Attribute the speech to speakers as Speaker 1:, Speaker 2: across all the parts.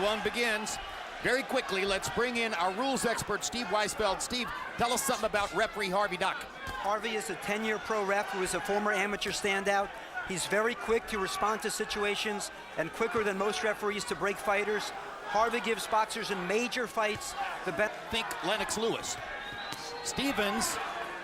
Speaker 1: One begins very quickly. Let's bring in our rules expert, Steve Weisfeld. Steve, tell us something about referee Harvey Duck.
Speaker 2: Harvey is a 10-year pro ref who is a former amateur standout. He's very quick to respond to situations and quicker than most referees to break fighters. Harvey gives boxers in major fights the best.
Speaker 1: Think Lennox Lewis. Stevens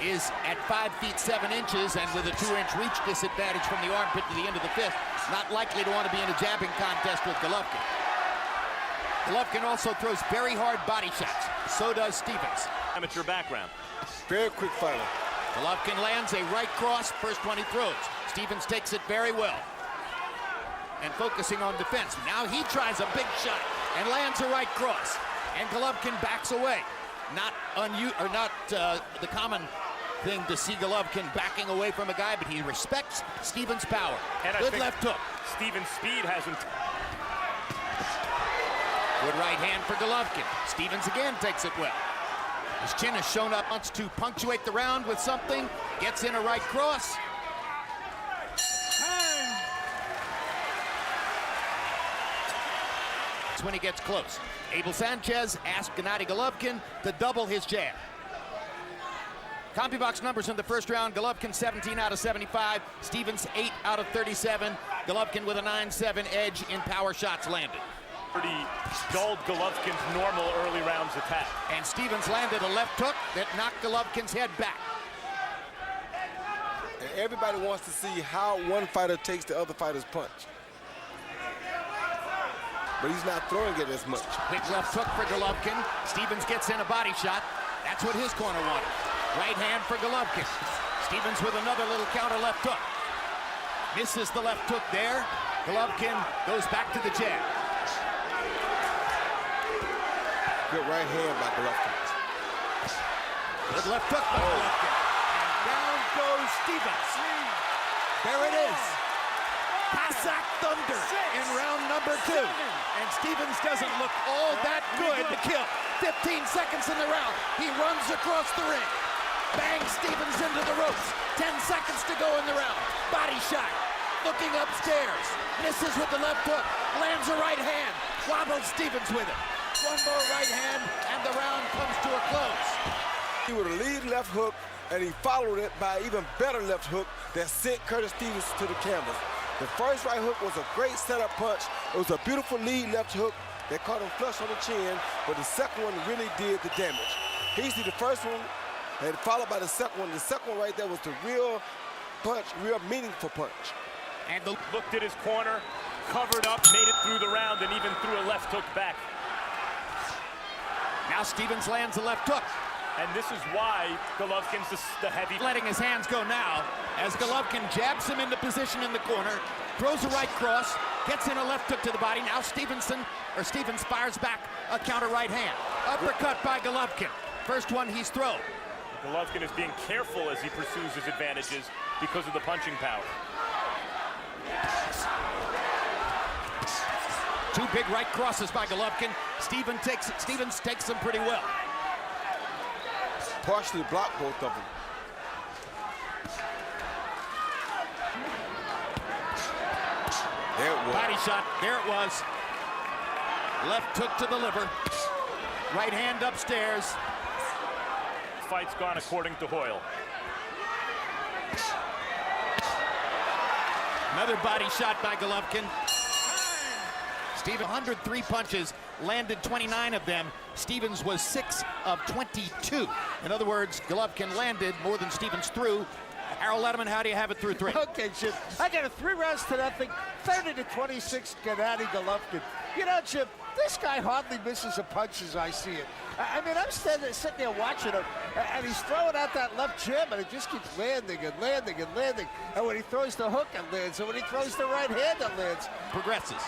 Speaker 1: is at 5 feet 7 inches and with a 2-inch reach disadvantage from the armpit to the end of the fifth. Not likely to want to be in a jabbing contest with Golovkin. Golovkin also throws very hard body shots. So does Stevens.
Speaker 3: Amateur background.
Speaker 4: Very quick fighter.
Speaker 1: Golovkin lands a right cross, first one he throws. Stevens takes it very well. And focusing on defense. Now he tries a big shot and lands a right cross. And Golovkin backs away. Not the common thing to see Golovkin backing away from a guy, but he respects Stevens' power.
Speaker 3: And
Speaker 1: good left hook.
Speaker 3: Stevens' speed hasn't.
Speaker 1: Good right hand for Golovkin. Stevens again takes it well. His chin has shown up, wants to punctuate the round with something. Gets in a right cross. That's when he gets close. Abel Sanchez asked Gennady Golovkin to double his jab. CompuBox numbers in the first round: Golovkin 17 out of 75, Stevens 8 out of 37. Golovkin with a 9-7 edge in power shots landed.
Speaker 3: Pretty dulled Golovkin's normal early rounds attack.
Speaker 1: And Stevens landed a left hook that knocked Golovkin's head back.
Speaker 4: And everybody wants to see how one fighter takes the other fighter's punch. But he's not throwing it as much.
Speaker 1: Big left hook for Golovkin. Stevens gets in a body shot. That's what his corner wanted. Right hand for Golovkin. Stevens with another little counter left hook. Misses the left hook there. Golovkin goes back to the jab.
Speaker 4: Good right hand by Golovkin.
Speaker 1: Good left hook by Golovkin. And down goes Stevens. There it is. Cossack Thunder in round number 2. And Stevens doesn't look all that good to kill. 15 seconds in the round. He runs across the ring. Bangs Stevens into the ropes. 10 seconds to go in the round. Body shot. Looking upstairs. Misses with the left hook. Lands a right hand. Wobbles Stevens with it. One more right hand, and the round comes to a close.
Speaker 4: He would lead left hook, and he followed it by an even better left hook that sent Curtis Stevens to the canvas. The first right hook was a great setup punch. It was a beautiful lead left hook that caught him flush on the chin, but the second one really did the damage. He see the first one, and followed by the second one. The second one right there was the real punch, real meaningful punch.
Speaker 1: And
Speaker 3: Looked at his corner, covered up, made it through the round, and even threw a left hook back.
Speaker 1: now Stevens lands a left hook.
Speaker 3: And this is why Golovkin's the heavy.
Speaker 1: Letting his hands go now as Golovkin jabs him into position in the corner, throws a right cross, gets in a left hook to the body. Now Stevens fires back a counter right hand. Uppercut by Golovkin. First one he's thrown.
Speaker 3: Golovkin is being careful as he pursues his advantages because of the punching power.
Speaker 1: Two big right crosses by Golovkin. Stevens takes them pretty well.
Speaker 4: Partially blocked both of them. There it was.
Speaker 1: Body shot, there it was. Left hook to the liver. Right hand upstairs.
Speaker 3: Fight's gone according to Hoyle.
Speaker 1: Another body shot by Golovkin. Stevens, 103 punches, landed 29 of them. Stevens was 6 of 22. In other words, Golovkin landed more than Stevens threw. Errol Letterman, how do you have it through 3?
Speaker 5: Okay, Chip, I got a 3 rounds to nothing, 30-26, Gennady Golovkin. You know, Chip, this guy hardly misses a punch as I see it. I mean, I'm sitting there watching him, and he's throwing out that left jab, and it just keeps landing and landing and landing. And when he throws the hook, it lands. And when he throws the right hand, it lands.
Speaker 1: Progresses.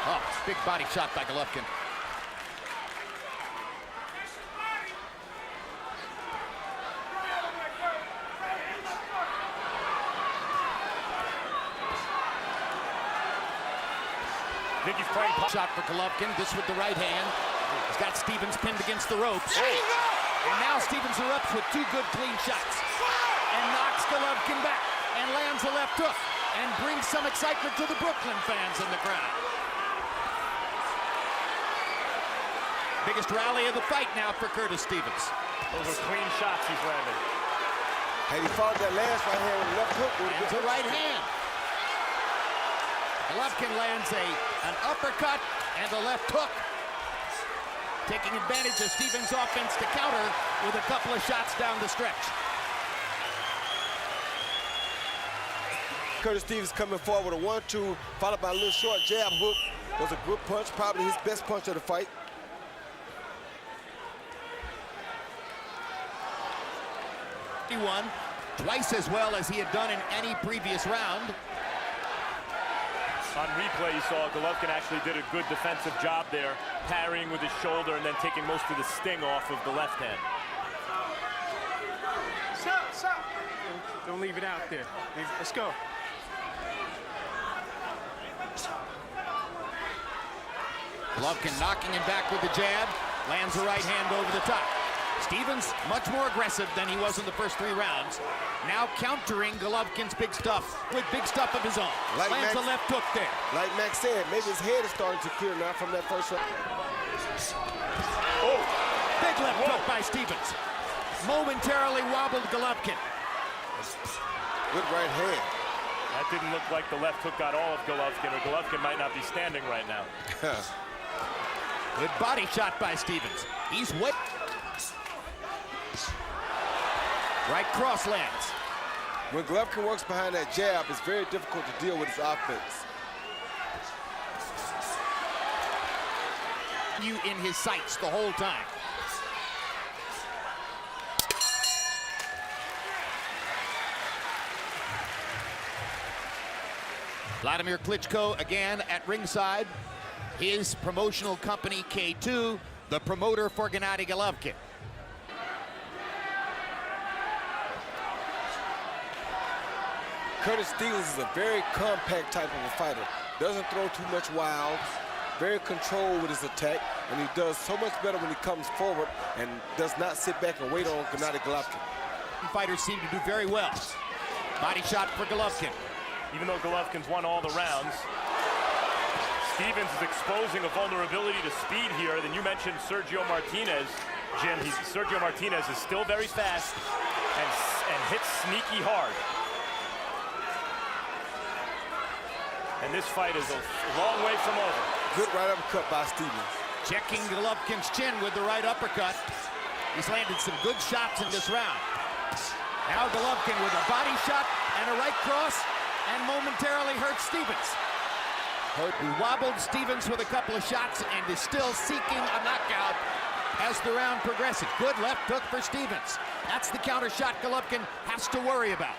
Speaker 1: Oh, big body shot by Golovkin.
Speaker 3: I think he's playing
Speaker 1: shot for Golovkin. This with the right hand. He's got Stevens pinned against the ropes. And now Stevens erupts with 2 good clean shots. And knocks Golovkin back. And lands a left hook. And brings some excitement to the Brooklyn fans in the crowd. Biggest rally of the fight now for Curtis Stevens.
Speaker 3: Those are clean shots he's landed.
Speaker 4: Had he followed that last right hand with the left hook,
Speaker 1: And the right hand. Golovkin lands an uppercut and the left hook. Taking advantage of Stevens' offense to counter with a couple of shots down the stretch.
Speaker 4: Curtis Stevens coming forward with a 1-2, followed by a little short jab hook. Was a good punch, probably his best punch of the fight.
Speaker 1: He won twice as well as he had done in any previous round.
Speaker 3: On replay, you saw Golovkin actually did a good defensive job there, parrying with his shoulder and then taking most of the sting off of the left hand.
Speaker 6: Stop. Don't leave it out there. Let's go.
Speaker 1: Golovkin knocking him back with the jab, lands the right hand over the top. Stevens much more aggressive than he was in the first 3 rounds. Now countering Golovkin's big stuff with big stuff of his own. Lands a left hook there.
Speaker 4: Like Max said, maybe his head is starting to clear now from that first round.
Speaker 1: Oh, big left hook by Stevens. Momentarily wobbled Golovkin.
Speaker 4: Good right hand.
Speaker 3: That didn't look like the left hook got all of Golovkin, or Golovkin might not be standing right now.
Speaker 1: Good body shot by Stevens. He's whipped. Right cross lands.
Speaker 4: When Golovkin works behind that jab, it's very difficult to deal with his offense.
Speaker 1: You in his sights the whole time. Vladimir Klitschko again at ringside. His promotional company, K2, the promoter for Gennady Golovkin.
Speaker 4: Curtis Stevens is a very compact type of a fighter. Doesn't throw too much wild, very controlled with his attack, and he does so much better when he comes forward and does not sit back and wait on Gennady Golovkin.
Speaker 1: Fighters seem to do very well. Body shot for Golovkin.
Speaker 3: Even though Golovkin's won all the rounds, Stevens is exposing a vulnerability to speed here. Then you mentioned Sergio Martinez. Jim, Sergio Martinez is still very fast and hits sneaky hard. And this fight is a long way from over.
Speaker 4: Good right uppercut by Stevens.
Speaker 1: Checking Golovkin's chin with the right uppercut. He's landed some good shots in this round. Now Golovkin with a body shot and a right cross, and momentarily hurt Stevens. He wobbled Stevens with a couple of shots and is still seeking a knockout as the round progresses. Good left hook for Stevens. That's the counter shot Golovkin has to worry about.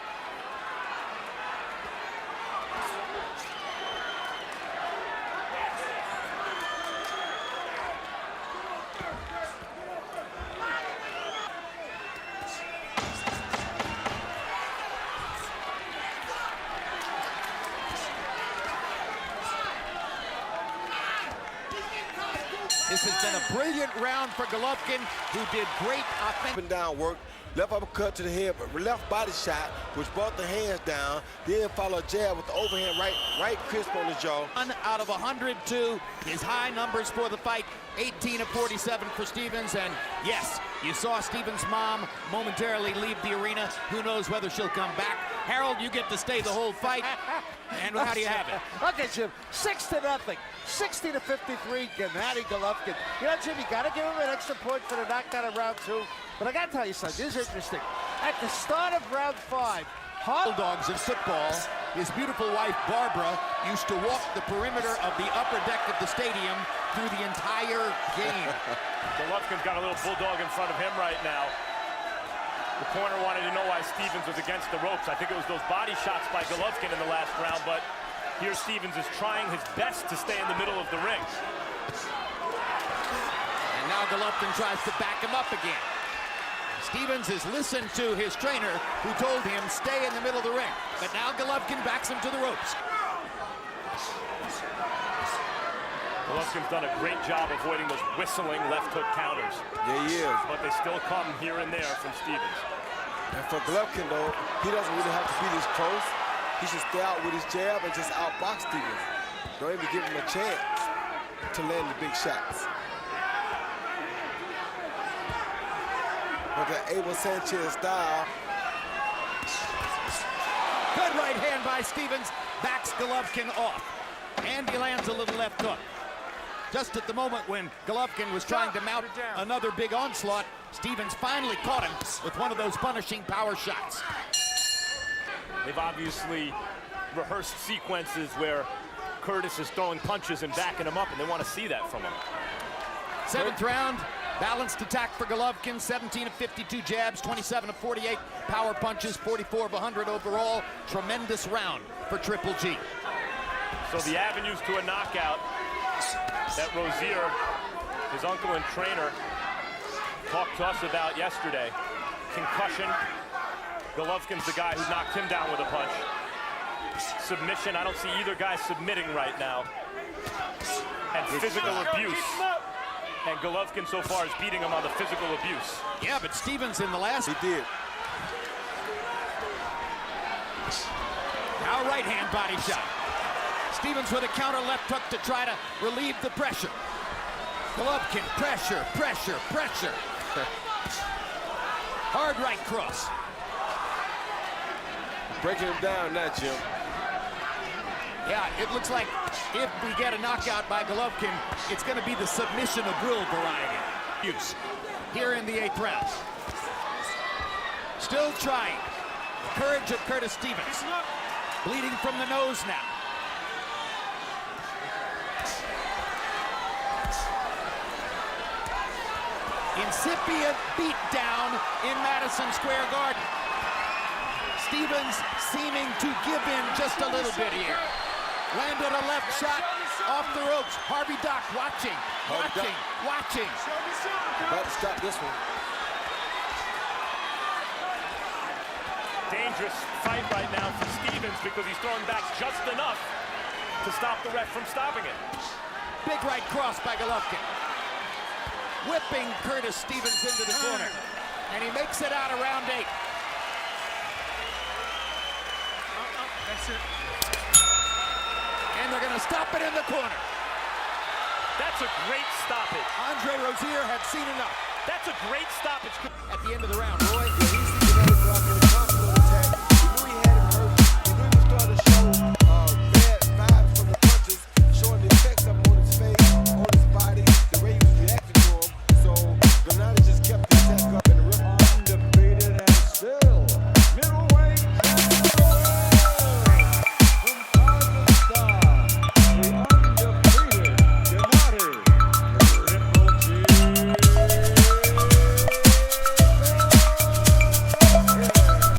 Speaker 1: This has been a brilliant round for Golovkin, who did great
Speaker 4: Up and down work, left uppercut to the head, but left body shot, which brought the hands down, then follow a jab with the overhand right crisp on the jaw.
Speaker 1: 1 out of 102, his high numbers for the fight, 18 of 47 for Stevens, and yes, you saw Stevens' mom momentarily leave the arena. Who knows whether she'll come back. Harold, you get to stay the whole fight, and how do you have it?
Speaker 5: Okay, Jim, 6-0, 60-53, Gennady Golovkin. You know, Jim, you got to give him an extra point for the knockdown of round 2. But I got to tell you something, this is interesting. At the start of round 5,
Speaker 1: Bulldogs in football, his beautiful wife, Barbara, used to walk the perimeter of the upper deck of the stadium through the entire game.
Speaker 3: Golovkin's got a little bulldog in front of him right now. The corner wanted to know why Stevens was against the ropes. I think it was those body shots by Golovkin in the last round, but here Stevens is trying his best to stay in the middle of the ring.
Speaker 1: And now Golovkin tries to back him up again. Stevens has listened to his trainer, who told him stay in the middle of the ring. But now Golovkin backs him to the ropes.
Speaker 3: Golovkin's done a great job avoiding those whistling left hook counters.
Speaker 4: Yeah, he is.
Speaker 3: But they still come here and there from Stevens.
Speaker 4: And for Golovkin, though, he doesn't really have to be this close. He should stay out with his jab and just outbox Stevens. Don't even give him a chance to land the big shots. with the Abel Sanchez style.
Speaker 1: Good right hand by Stevens, backs Golovkin off. And he lands a little left hook. Just at the moment when Golovkin was trying to mount another big onslaught, Stevens finally caught him with one of those punishing power shots.
Speaker 3: They've obviously rehearsed sequences where Curtis is throwing punches and backing him up, and they want to see that from him.
Speaker 1: 7th round, balanced attack for Golovkin, 17 of 52 jabs, 27 of 48 power punches, 44 of 100 overall. Tremendous round for Triple G.
Speaker 3: So the avenues to a knockout that Rozier, his uncle and trainer, talked to us about yesterday. Concussion. Golovkin's the guy who knocked him down with a punch. Submission, I don't see either guy submitting right now. And physical abuse. And Golovkin so far is beating him on the physical abuse.
Speaker 1: Yeah, but Stevens in the last...
Speaker 4: He did.
Speaker 1: Now right hand body shot. Stevens with a counter left hook to try to relieve the pressure. Golovkin, pressure, pressure, pressure. Hard right cross.
Speaker 4: Breaking him down now, Jim.
Speaker 1: Yeah, it looks like if we get a knockout by Golovkin, it's going to be the submission of will variety. Use here in the 8th round. Still trying. Courage of Curtis Stevens. Bleeding from the nose now. Incipient beatdown in Madison Square Garden. Stevens seeming to give in just a little bit here. Landed a left shot off the ropes. Harvey Dock watching, watching.
Speaker 4: About to stop this one.
Speaker 3: Dangerous fight right now for Stevens because he's throwing back just enough to stop the ref from stopping it.
Speaker 1: Big right cross by Golovkin. Whipping Curtis Stevens into the corner. And he makes it out of round 8.
Speaker 6: That's it.
Speaker 1: And they're going to stop it in the corner.
Speaker 3: That's a great stoppage.
Speaker 1: Andre Rozier had seen enough.
Speaker 3: That's a great stoppage.
Speaker 1: At the end of the round, Roy.